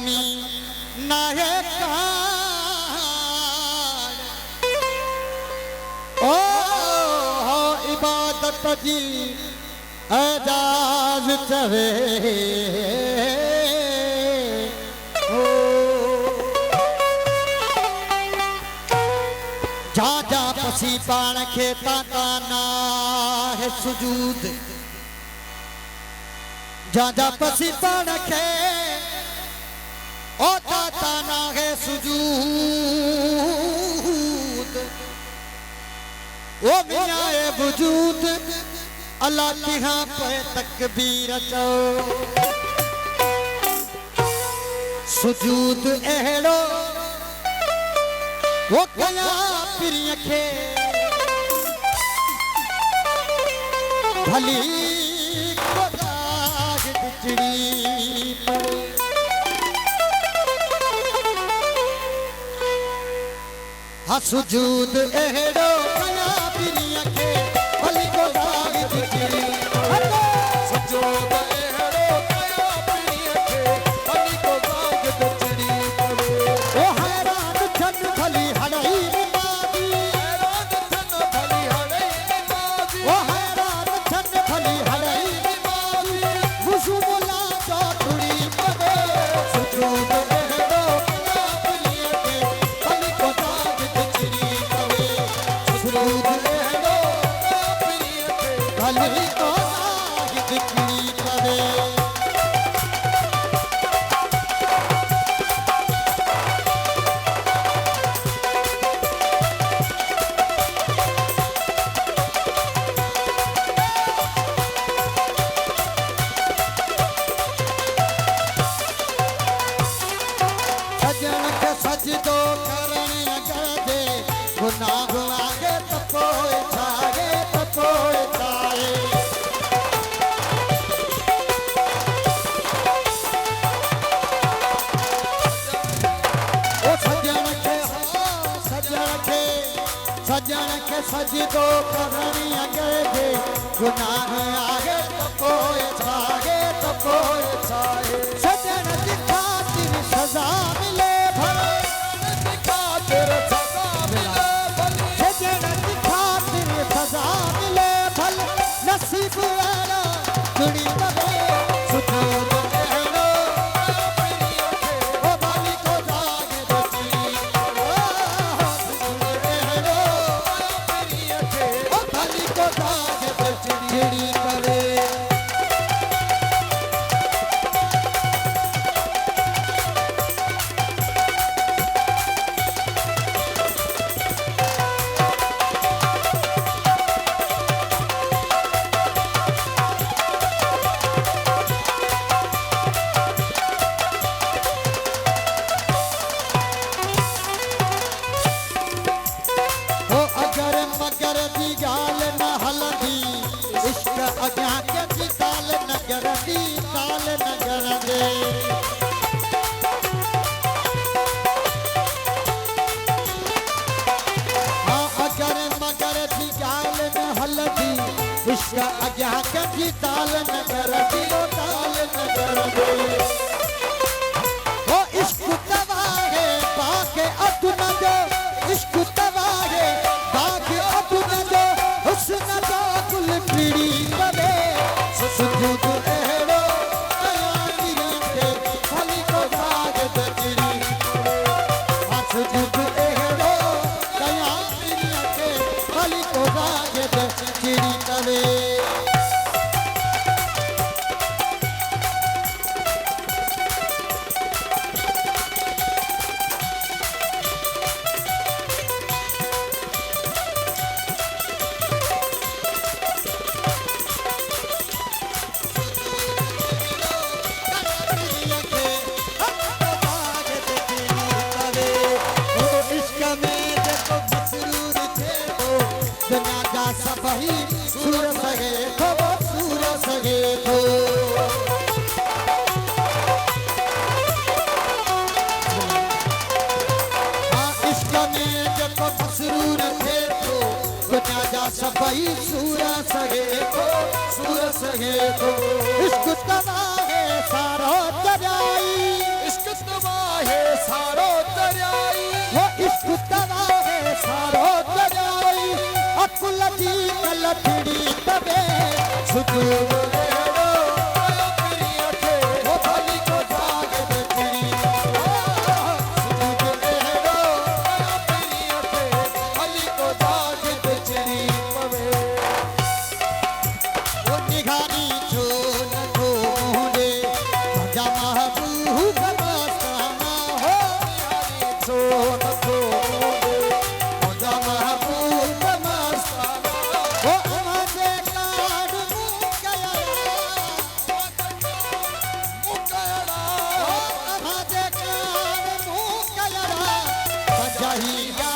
कमी नाहे ओ हो इबादत जी एजाज चवे जा जा पसी पाण खे ताता ना है सुजूद जा जा पसी पाण खे ओ ताता ना है सुजूद ओ मियां ए वजूद अल्लाह तिहा पे तकबीर चो सुजूद एड़ो वो कया पिरिय खे भली कोदाग बिचड़ी हा सुजूद एड़ो कया पिरिय खे भली कोदाग बिचड़ी सुजूद एड़ो कया पिरिय खे भली कोदाग बिचड़ी ओ हैरान छन भली हड़ई मादी हैरान छन भली हड़ई मादी ओ हैरान छन भली हड़ई मादी वुसु मोला चौधरी पदे सुजूद एड़ो कया पिरिय खे भली कोदाग बिचड़ी पवे सुजूद एड़ो कया पिरिय खे भली कोदाग बिचड़ी पवे सजदो करण गदे गुनाह आगे तपोए छाए तपोए छाए ओ सजन के सजदो करण गदे गुनाह आगे तपोए छाए तपोए छाए सजन की खातिर सजा मिले नसीब वाला दुनी पवे सुजूद एड़ो ओ भली कोदाग बिचड़ी ओ सुजूद एड़ो ओ भली कोदाग बिचड़ी पवे मगर दी गाल न हलंदी इश्क अॻियां कंहिंजी ताल न करंदी ताल न करंदे हाँ अगर मगर दी गाल न हलंदी इश्क अॻियां कंहिंजी ताल न करंदी ताल न करंदे ओ इश्क तवाहे पाके अधु न जो इश्क तवाहे हुस्न जो गुल खिड़ी पवे सुजूद एड़ो कया पिरिय खे भली कोदाग बिचड़ी सुजूद एड़ो कया पिरिय खे भली कोदाग बिचड़ी पवे सबही सूर सगे थो सूर सगे थो इश्क में जब मसरूर थे तो दुनिया जा सबही सूर सगे थो इश्क तबाहे सारो दरियाई इश्क सारो दरियाई वो इश्क तवारे सारो दरियाई अकुल दी कलथड़ी तबे सुतू रेड़ो अपनी अखे वो खाली को जाग बचड़ी सुतू रेड़ो अपनी अखे अली को दाग बिचड़ी पवे वो निगानी जो न तो मुंडे जा महबूब मस्ताना हो सो न तो मजा महबूब मस्ताना वो हमारे काड मुकया मुकड़ा हमारे काड मुकया सजाहिया